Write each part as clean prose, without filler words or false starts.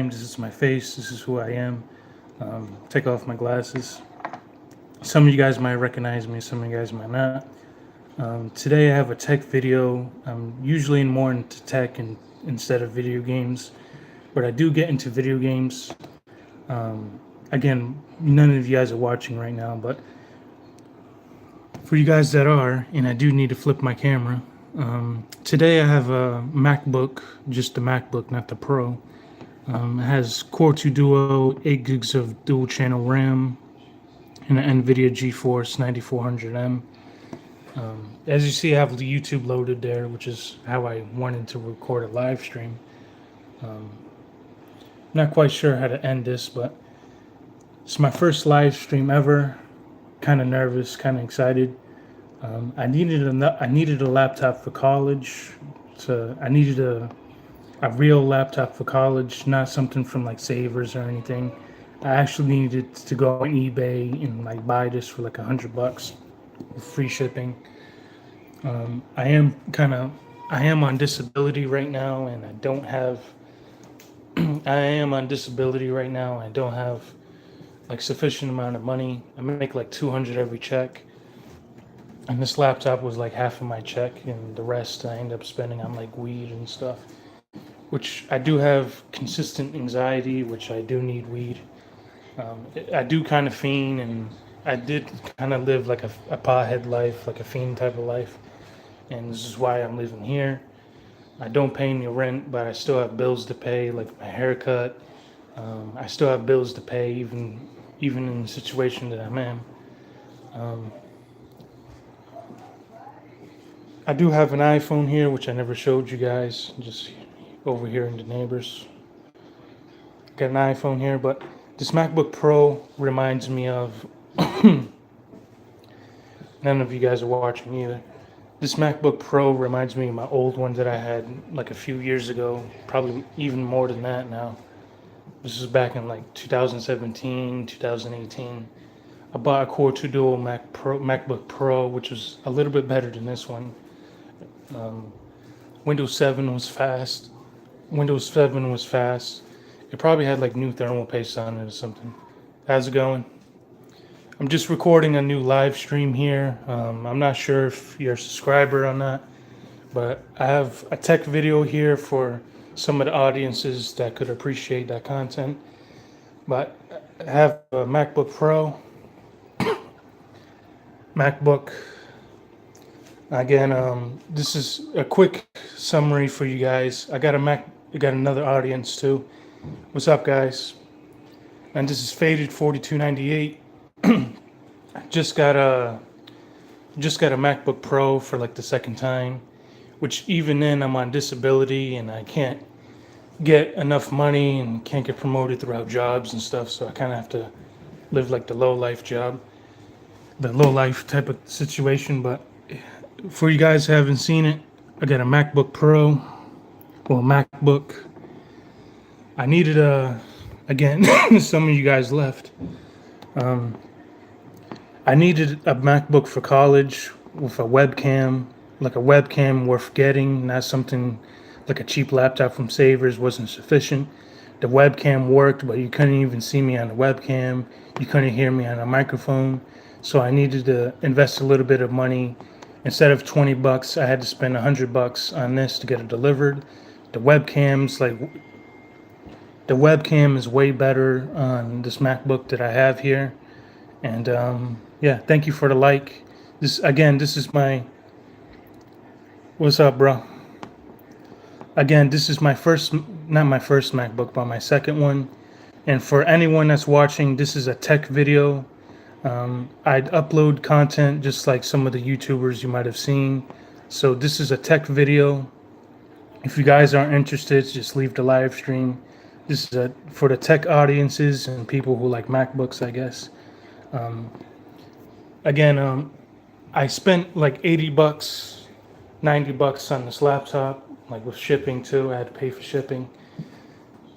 This is my face. This is who I am. Take off my glasses. Some of you guys might recognize me. Some of you guys might not. Today I have a tech video. I'm usually more into tech instead of video games, but I do get into video games. Again, none of you guys are watching right now, but for you guys that are, and I do need to flip my camera. Today I have a MacBook, just the MacBook, not the Pro. It has Core 2 Duo, 8 gigs of dual channel RAM, and an NVIDIA GeForce 9400M. As you see, I have the YouTube loaded there, which is how I wanted to record a live stream. Not quite sure how to end this, but it's my first live stream ever. Kind of nervous, kind of excited. I needed a laptop for college. So I needed a real laptop for college, not something from like Savers or anything. I actually needed to go on eBay and like buy this for like $100 with free shipping. I am on disability right now, and I don't have. I am on disability right now. I don't have like sufficient amount of money. I make like 200 every check, and this laptop was like half of my check, and the rest I end up spending on like weed and stuff. Which I do have consistent anxiety, which I do need weed. I do kind of fiend, and I did kind of live like a pothead life, like a fiend type of life, and this is why I'm living here. I don't pay any rent, but I still have bills to pay, like my haircut. I still have bills to pay, even in the situation that I'm in. I do have an iPhone here, which I never showed you guys, just over here in the neighbors. Got an iPhone here, but this MacBook Pro reminds me of. None of you guys are watching either. This MacBook Pro reminds me of my old one that I had like a few years ago, probably even more than that now. This was back in like 2017, 2018. I bought a Core 2 Duo MacBook Pro, which was a little bit better than this one. Windows 7 was fast. It probably had like new thermal paste on it or something. How's it going? I'm just recording a new live stream here. I'm not sure if you're a subscriber or not, but I have a tech video here for some of the audiences that could appreciate that content. But I have a MacBook Pro. MacBook. Again, this is a quick summary for you guys. I got another audience too. What's up, guys? And this is Faded 4298. Just got a MacBook Pro for like the second time, which even then I'm on disability and I can't get enough money and can't get promoted throughout jobs and stuff, so I kind of have to live like the low life type of situation. But for you guys who haven't seen it, I got a MacBook Pro, or MacBook. I needed again, some of you guys left. I needed a MacBook for college with a webcam, like a webcam worth getting, not something like a cheap laptop from Savers wasn't sufficient. The webcam worked, but you couldn't even see me on the webcam. You couldn't hear me on a microphone. So I needed to invest a little bit of money. Instead of $20, I had to spend $100 on this to get it delivered. The webcam is way better on this MacBook that I have here. And yeah, thank you for the like. This is my. What's up, bro? Again, this is my first, not my first MacBook, but my second one. And for anyone that's watching, this is a tech video. I'd upload content just like some of the YouTubers you might have seen. So this is a tech video. If you guys aren't interested, just leave the live stream. This is for the tech audiences and people who like MacBooks, I guess. Again, I spent like $80, $90 on this laptop, like with shipping too. I had to pay for shipping.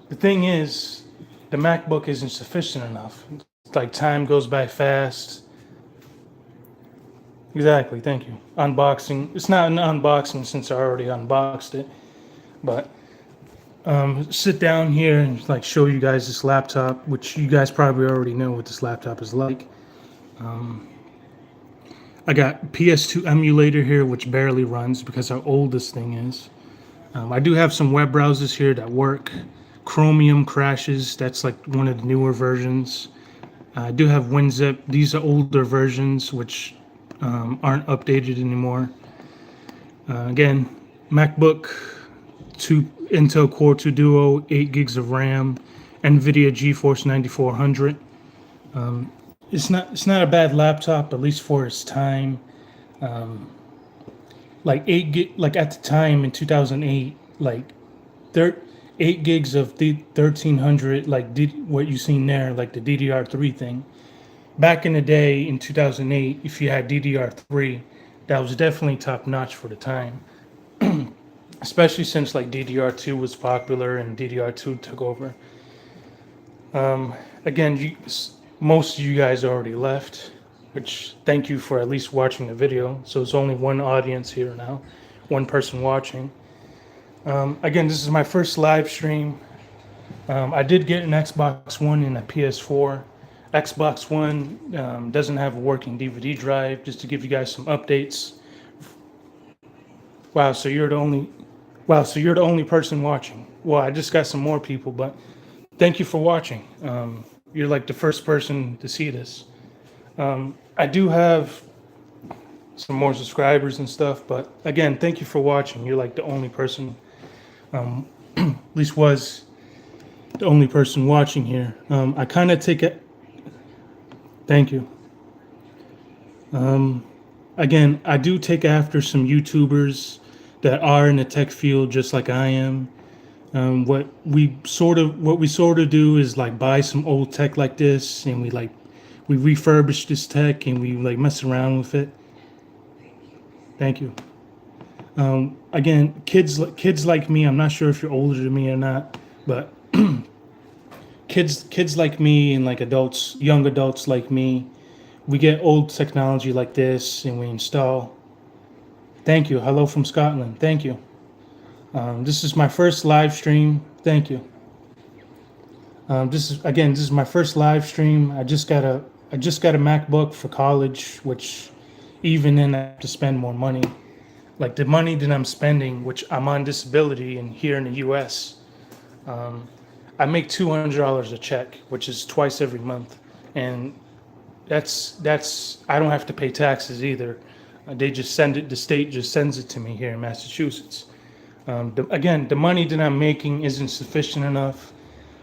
The thing is, the MacBook isn't sufficient enough. It's like time goes by fast. Exactly, thank you. Unboxing. It's not an unboxing since I already unboxed it, but sit down here and like show you guys this laptop, which you guys probably already know what this laptop is like. I got PS2 emulator here, which barely runs because how old this thing is. I do have some web browsers here that work. Chromium crashes, that's like one of the newer versions. I do have WinZip. These are older versions, which aren't updated anymore. Again, MacBook, Intel Core 2 Duo, 8 gigs of RAM, NVIDIA GeForce 9400. It's not a bad laptop, at least for its time. Like 8 gig, like at the time in 2008, like 8 gigs of the 1300, like what you seen there, like the DDR3 thing. Back in the day in 2008, if you had DDR3, that was definitely top notch for the time. Especially since like DDR2 was popular and DDR2 took over. Again, most of you guys already left, which thank you for at least watching the video. So it's only one audience here now, one person watching. Again, this is my first live stream. I did get an Xbox One and a PS4. Xbox One doesn't have a working DVD drive, just to give you guys some updates. Wow, so you're the only person watching. Well, I just got some more people, but thank you for watching. You're like the first person to see this. I do have some more subscribers and stuff, but again, thank you for watching. You're like the only person, at least was the only person watching here. I kind of take it. Thank you. Again, I do take after some YouTubers that are in the tech field, just like I am. What we sort of do is like buy some old tech like this, and we refurbish this tech and we like mess around with it. Thank you. Again, kids like me. I'm not sure if you're older than me or not, but kids like me and like adults, young adults like me, we get old technology like this and we install. Thank you. Hello from Scotland. Thank you. This is my first live stream. Thank you. This is my first live stream. I just got a MacBook for college, which even then I have to spend more money. Like the money that I'm spending, which I'm on disability and here in the U.S. I make $200 a check, which is twice every month, and that's I don't have to pay taxes either. They just send it. The state just sends it to me here in Massachusetts. The money that I'm making isn't sufficient enough.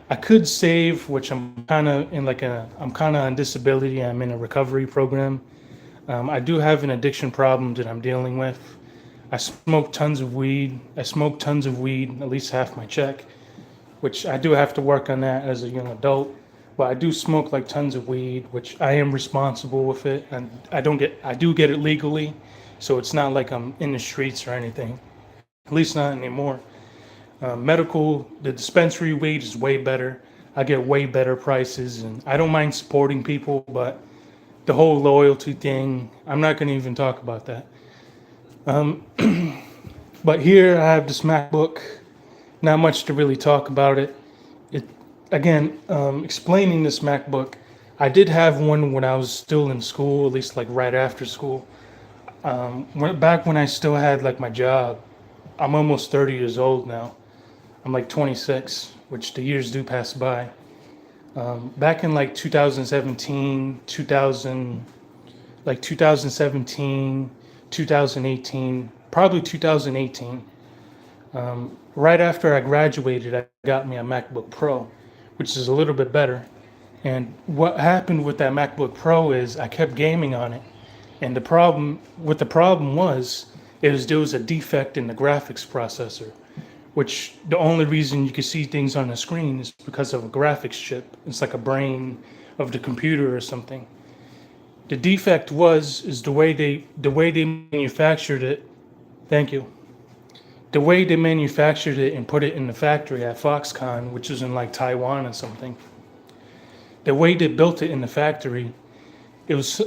I could save, which I'm kind of on disability. I'm in a recovery program. I do have an addiction problem that I'm dealing with. I smoke tons of weed. At least half my check, which I do have to work on that as a young adult. But I do smoke like tons of weed, which I am responsible with it, and I do get it legally, so it's not like I'm in the streets or anything. At least not anymore. The dispensary weed is way better. I get way better prices, and I don't mind supporting people, but the whole loyalty thing, I'm not going to even talk about that. But here I have this MacBook. Not much to really talk about it. Explaining this MacBook, I did have one when I was still in school, at least like right after school. Back when I still had like my job. I'm almost 30 years old now. I'm like 26, which the years do pass by. Back in like 2017, 2018, probably 2018. Right after I graduated, I got me a MacBook Pro, which is a little bit better. And what happened with that MacBook Pro is I kept gaming on it. And the problem was there was a defect in the graphics processor, which the only reason you could see things on the screen is because of a graphics chip. It's like a brain of the computer or something. The defect is the way they manufactured it. Thank you. The way they manufactured it and put it in the factory at Foxconn, which is in like Taiwan or something. The way they built it in the factory, there's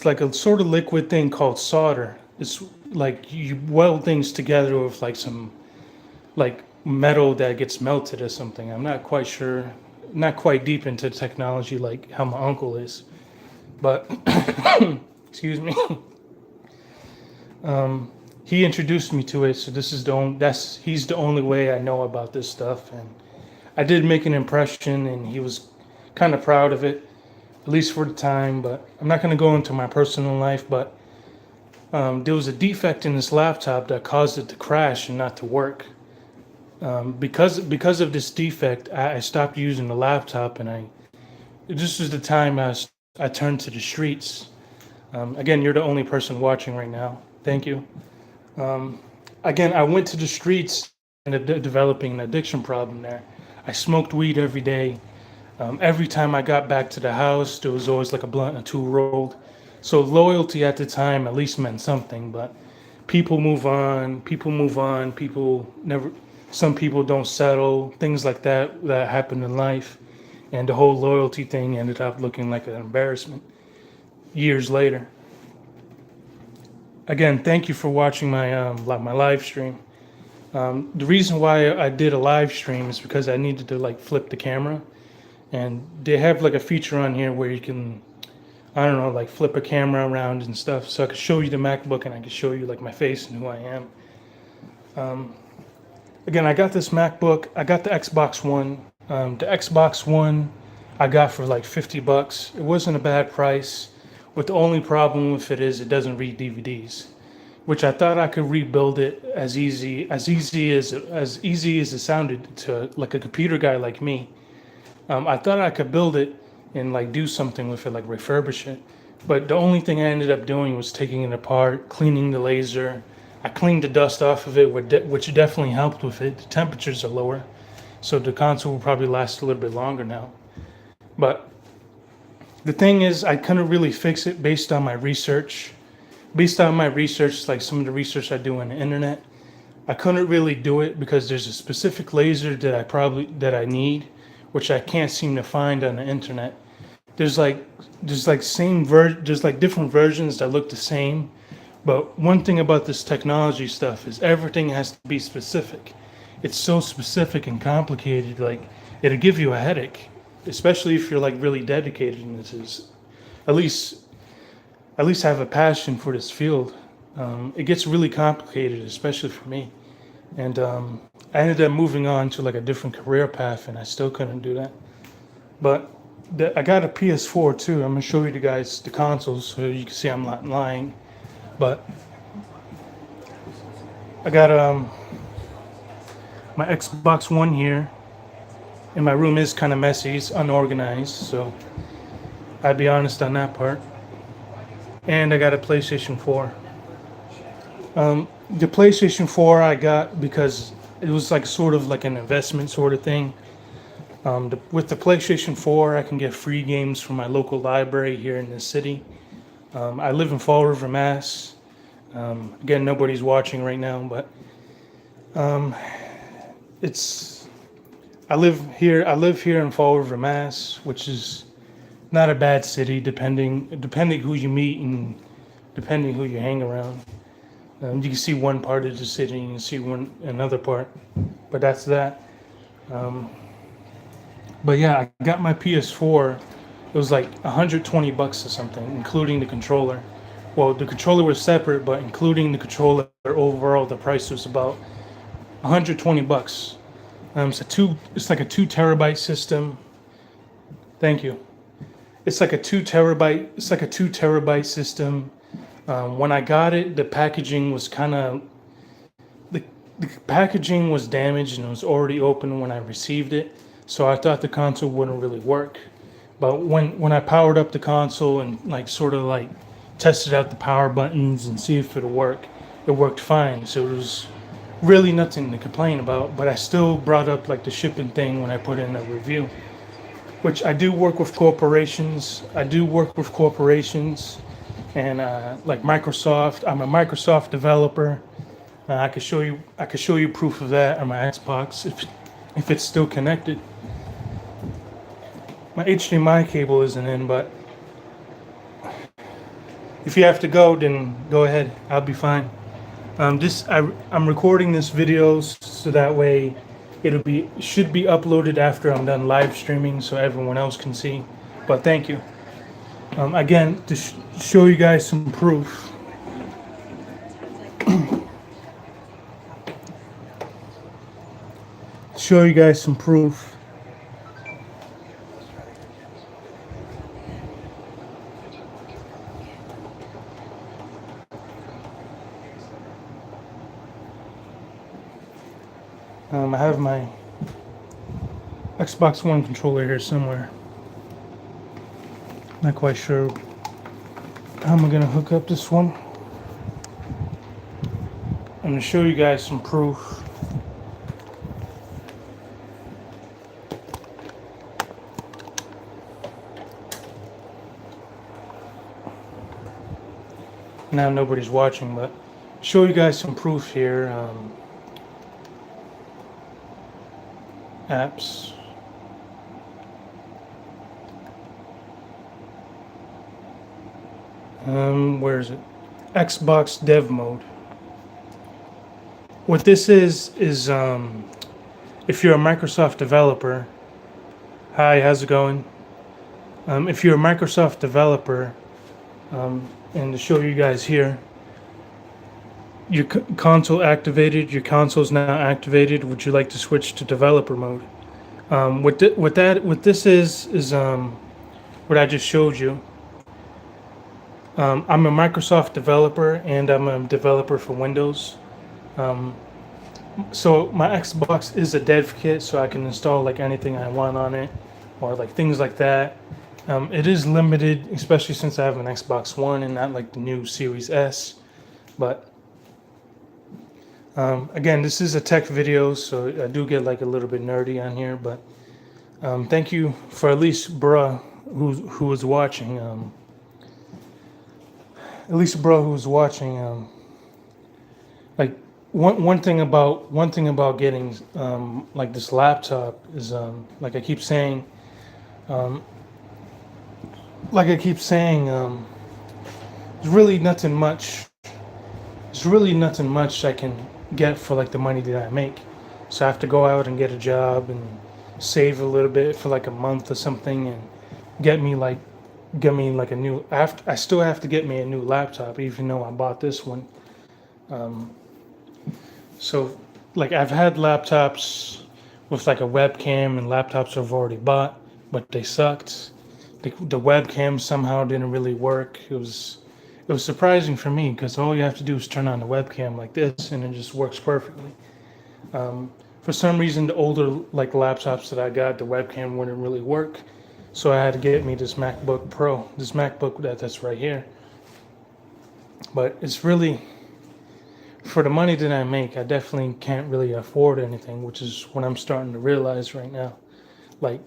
like a sort of liquid thing called solder. It's like you weld things together with like some like metal that gets melted or something. I'm not quite sure, not quite deep into technology like how my uncle is, but excuse me. He introduced me to it, so this is he's the only way I know about this stuff, and I did make an impression, and he was kind of proud of it, at least for the time. But I'm not going to go into my personal life, but there was a defect in this laptop that caused it to crash and not to work. Because of this defect, I stopped using the laptop, and this was the time I turned to the streets. Again, you're the only person watching right now. Thank you. Again, I went to the streets and developing an addiction problem there. I smoked weed every day. Every time I got back to the house, there was always like a blunt or two rolled. So loyalty at the time at least meant something, but people move on, people never, some people don't settle, things like that happen in life. And the whole loyalty thing ended up looking like an embarrassment years later. Again, thank you for watching my live stream. The reason why I did a live stream is because I needed to like flip the camera, and they have like a feature on here where you can, I don't know, like flip a camera around and stuff, so I could show you the MacBook and I could show you like my face and who I am. Again, I got this MacBook. I got the Xbox One. The Xbox One I got for like $50. It wasn't a bad price. But the only problem with it is it doesn't read DVDs, which I thought I could rebuild it as easy as it sounded to like a computer guy like me. I thought I could build it and like do something with it, like refurbish it. But the only thing I ended up doing was taking it apart, cleaning the laser. I cleaned the dust off of it, which definitely helped with it. The temperatures are lower, so the console will probably last a little bit longer now. But the thing is, I couldn't really fix it based on my research. Based on my research, like some of the research I do on the internet, I couldn't really do it because there's a specific laser that I need, which I can't seem to find on the internet. There's different versions that look the same, but one thing about this technology stuff is everything has to be specific. It's so specific and complicated, like it'll give you a headache, especially if you're like really dedicated and this is at least have a passion for this field. It gets really complicated, especially for me. And I ended up moving on to like a different career path, and I still couldn't do that. But I got a PS4 too. I'm gonna show you guys the consoles so you can see I'm not lying. But I got my Xbox One here. And my room is kind of messy, it's unorganized, so I'd be honest on that part. And I got a PlayStation 4. The PlayStation 4 I got because it was like sort of like an investment sort of thing. With the PlayStation 4, I can get free games from my local library here in the city. I live in Fall River, Mass. Again, nobody's watching right now, but I live here in Fall River, Mass, which is not a bad city, depending who you meet and depending who you hang around. You can see one part of the city, and you can see another part, but that's that. But yeah, I got my PS4. It was like $120 or something, including the controller. Well, the controller was separate, but including the controller, overall the price was about $120. It's like a 2 terabyte system. Thank you. It's like a 2 terabyte system. When I got it, the packaging was the packaging was damaged and it was already open when I received it. So I thought the console wouldn't really work. But when I powered up the console and like sort of like tested out the power buttons and see if it'll work, it worked fine. So it was really nothing to complain about, but I still brought up like the shipping thing when I put in a review, which I do work with corporations. And like Microsoft. I'm a Microsoft developer. I could show you proof of that on my Xbox if it's still connected. My HDMI cable isn't in, but if you have to go, then go ahead. I'll be fine. I'm recording this video so that way Should be uploaded after I'm done live streaming so everyone else can see. But thank you. Again, to show you guys some proof. Show you guys some proof. I have my Xbox One controller here somewhere. Not quite sure how I'm gonna hook up this one. I'm gonna show you guys some proof. Now nobody's watching, but show you guys some proof here. Apps. Where is it? Xbox Dev Mode. What this is if you're a Microsoft developer. Hi, how's it going? If you're a Microsoft developer, and to show you guys here, your console activated. Your console's now activated. Would you like to switch to developer mode? What this is what I just showed you. I'm a Microsoft developer and I'm a developer for Windows. So my Xbox is a dev kit, so I can install like anything I want on it, or like things like that. It is limited, especially since I have an Xbox One and not like the new Series S. But again, this is a tech video, so I do get like a little bit nerdy on here. But thank you for at least bruh who was watching. At least bruh who was watching. Like one thing about getting like this laptop is like I keep saying. There's really nothing much. There's really nothing much I can get for like the money that I make. So I have to go out and get a job and save a little bit for like a month or something and get me like a new. I still have to get me a new laptop even though I bought this one. So like I've had laptops with like a webcam and laptops I've already bought, but they sucked. The webcam somehow didn't really work. It was surprising for me because all you have to do is turn on the webcam like this and it just works perfectly. For some reason, the older like laptops that I got, the webcam wouldn't really work, so I had to get me this MacBook Pro, this MacBook that's right here. But it's really, for the money that I make, I definitely can't really afford anything, which is what I'm starting to realize right now. Like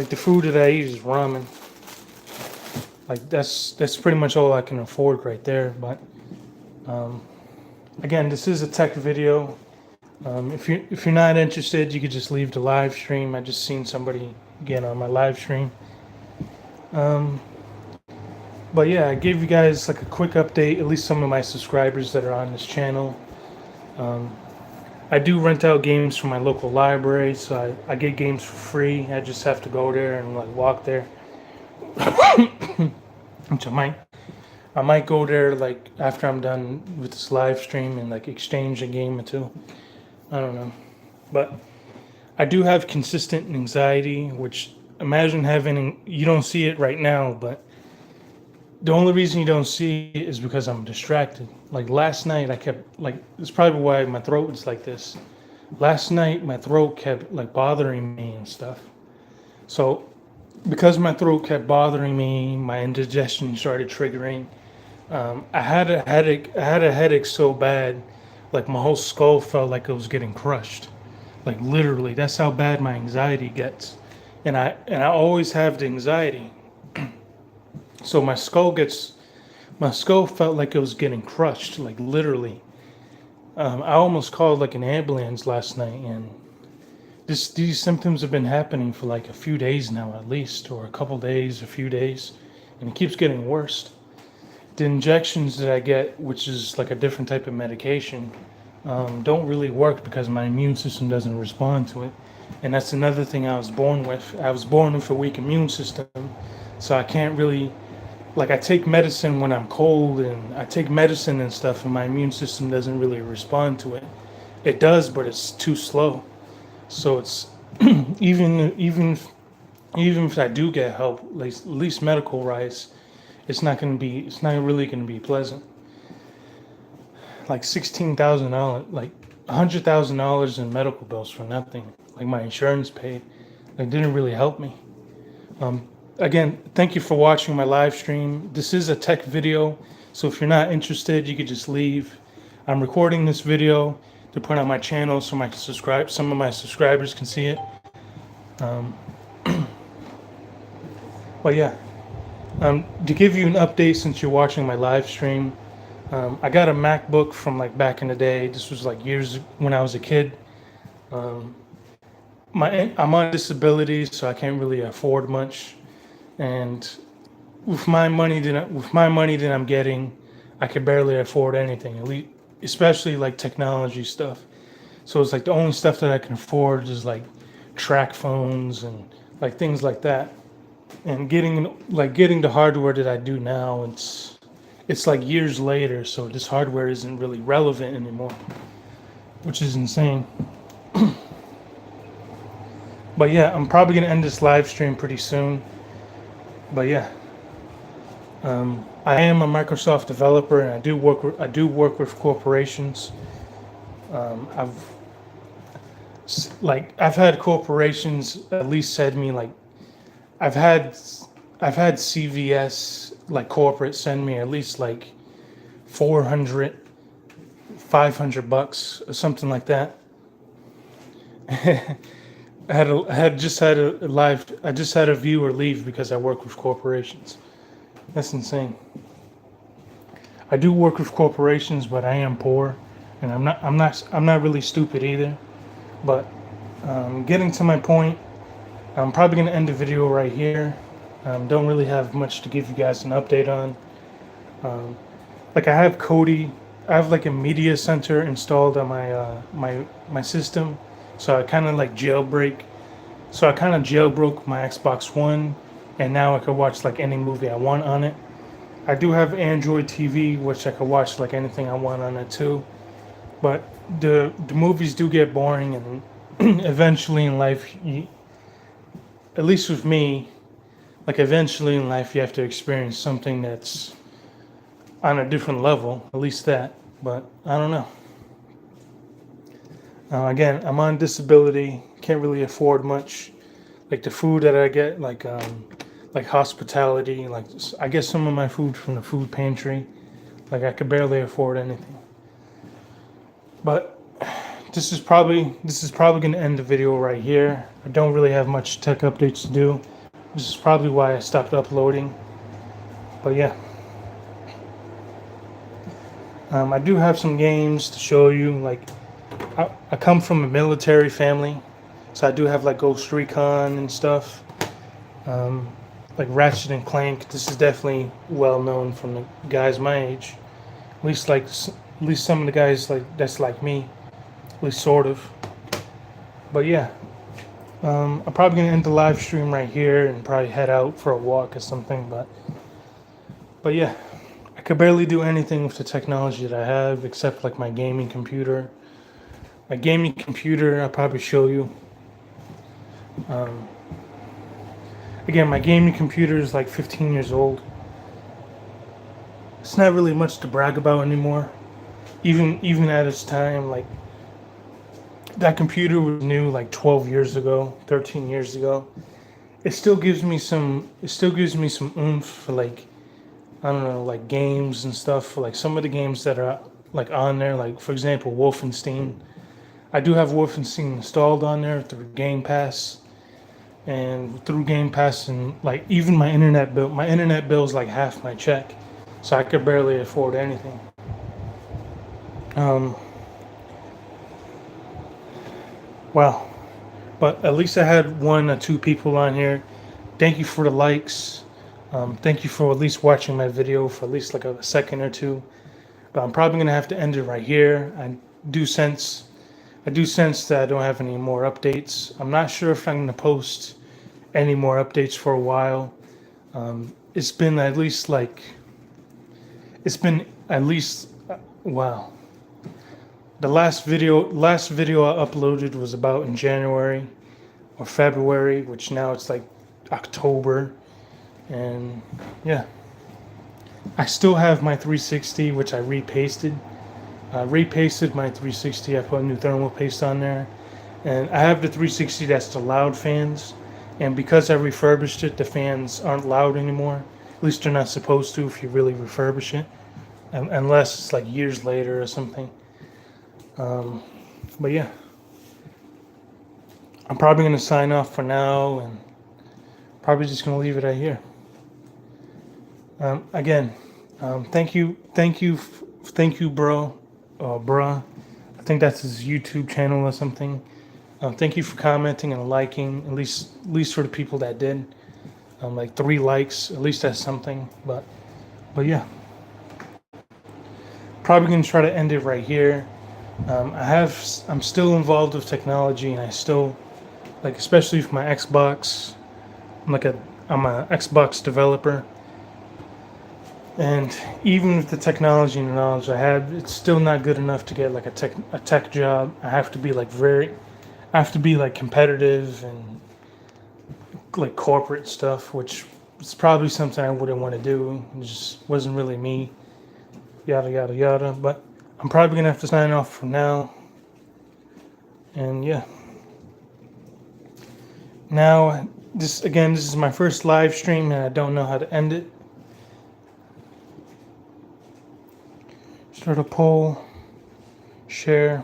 the food that I eat is ramen. Like that's pretty much all I can afford right there. But again, this is a tech video. If you're not interested, you could just leave the live stream. I just seen somebody get on my live stream. But yeah, I gave you guys like a quick update. At least some of my subscribers that are on this channel. I do rent out games from my local library, so I get games for free. I just have to go there and like walk there. Which I might go there like after I'm done with this live stream and like exchange a game or two. I don't know. But I do have consistent anxiety, which imagine having, you don't see it right now, but the only reason you don't see it is because I'm distracted. Like last night I kept like, it's probably why my throat is like this. Last night my throat kept like bothering me and stuff. So because my throat kept bothering me, my indigestion started triggering. I had a headache so bad, like my whole skull felt like it was getting crushed. Like literally, that's how bad my anxiety gets. And I always have the anxiety. So my skull felt like it was getting crushed, like literally. I almost called like an ambulance last night, and these symptoms have been happening for like a few days now at least, or a couple days, a few days, and it keeps getting worse. The injections that I get, which is like a different type of medication, don't really work because my immune system doesn't respond to it. And that's another thing I was born with. I was born with a weak immune system, so I can't really, like, I take medicine when I'm cold, and I take medicine and stuff, and my immune system doesn't really respond to it. It does, but it's too slow. So it's even if I do get help, like at least medical wise, it's not really gonna be pleasant. Like $16,000, like $100,000 in medical bills for nothing. Like my insurance paid. It didn't really help me. Um, Again, thank you for watching my live stream. This is a tech video, so if you're not interested, you could just leave. I'm recording this video to put on my channel so some of my subscribers can see it. Um, but yeah, to give you an update since you're watching my live stream, I got a MacBook from like back in the day. This was like years when I was a kid. Um, I'm on disability, so I can't really afford much. And with my money that I'm getting, I could barely afford anything. At least, especially like technology stuff. So it's like the only stuff that I can afford is like track phones and like things like that. And getting the hardware that I do now, it's like years later, so this hardware isn't really relevant anymore, which is insane. But yeah, I'm probably gonna end this live stream pretty soon. But yeah, I am a Microsoft developer, and I do work with corporations. I've I've had corporations at least send me like I've had I've had CVS like corporate send me at least like 400, $500 or something like that. I just had a viewer leave because I work with corporations. That's insane. I do work with corporations, but I am poor, and I'm not really stupid either. But getting to my point, I'm probably gonna end the video right here. Don't really have much to give you guys an update on. Like I have Kodi, I have like a media center installed on my system, so I kind of like jailbreak. So I kind of jailbroke my Xbox One, and now I could watch like any movie I want on it. I do have Android TV, which I could watch like anything I want on it too. But the movies do get boring, and eventually in life, at least with me, like eventually in life you have to experience something that's on a different level, at least that. But I don't know. Again, I'm on disability, can't really afford much. Like the food that I get, like hospitality, like I get some of my food from the food pantry. Like I could barely afford anything. But this is probably going to end the video right here. I don't really have much tech updates to do. This is probably why I stopped uploading. But yeah. I do have some games to show you. Like I come from a military family, so I do have like Ghost Recon and stuff. Like Ratchet and Clank. This is definitely well known from the guys my age. At least some of the guys that's like me. At least sort of. But yeah. I'm probably gonna end the live stream right here and probably head out for a walk or something. But yeah. I could barely do anything with the technology that I have except like my gaming computer. My gaming computer, I'll probably show you. Again, my gaming computer is like 15 years old. It's not really much to brag about anymore. Even at its time, like that computer was new like 12 years ago, 13 years ago. It still gives me some oomph for like, I don't know, like games and stuff. For like some of the games that are like on there, like for example, Wolfenstein. I do have Wolfenstein installed on there through Game Pass, and like even my internet bill is like half my check, so I could barely afford anything. Well, but at least I had one or two people on here. Thank you for the likes. Thank you for at least watching my video for at least like a second or two. But I'm probably gonna have to end it right here. do sense that I don't have any more updates. I'm not sure if I'm going to post any more updates for a while. It's been at least wow. The last video I uploaded was about in January or February, which now it's like October. And yeah, I still have my 360, which I repasted. I repasted my 360. I put new thermal paste on there. And I have the 360 that's the loud fans. And because I refurbished it, the fans aren't loud anymore. At least they're not supposed to if you really refurbish it. Unless it's like years later or something. But yeah. I'm probably going to sign off for now and probably just going to leave it right here. Again, thank you, bro, bruh. I think that's his YouTube channel or something. Thank you for commenting and liking, at least for the people that did. Like 3 likes, at least that's something. But yeah, probably gonna try to end it right here. I'm still involved with technology, and I still like, especially for my Xbox. I'm an Xbox developer. And even with the technology and the knowledge I have, it's still not good enough to get like a tech job. I have to be like competitive and like corporate stuff, which is probably something I wouldn't want to do. It just wasn't really me. Yada yada yada. But I'm probably gonna have to sign off for now. And yeah. Now this is my first live stream and I don't know how to end it. Start a poll, share.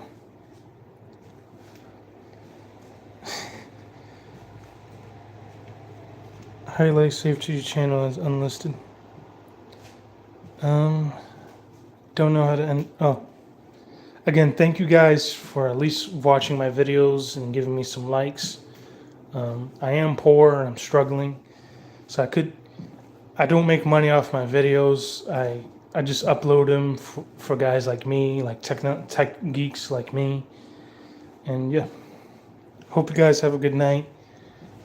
Highlight safety channel as unlisted. Don't know how to end. Oh, again, thank you guys for at least watching my videos and giving me some likes. I am poor and I'm struggling, so I don't make money off my videos. I just upload them for guys like me, like tech geeks like me. And yeah, hope you guys have a good night.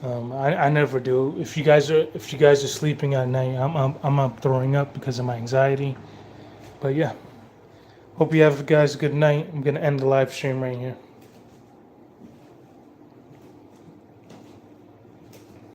I never do. If you guys are sleeping at night, I'm up throwing up because of my anxiety. But yeah, hope you have guys a good night. I'm gonna end the live stream right here.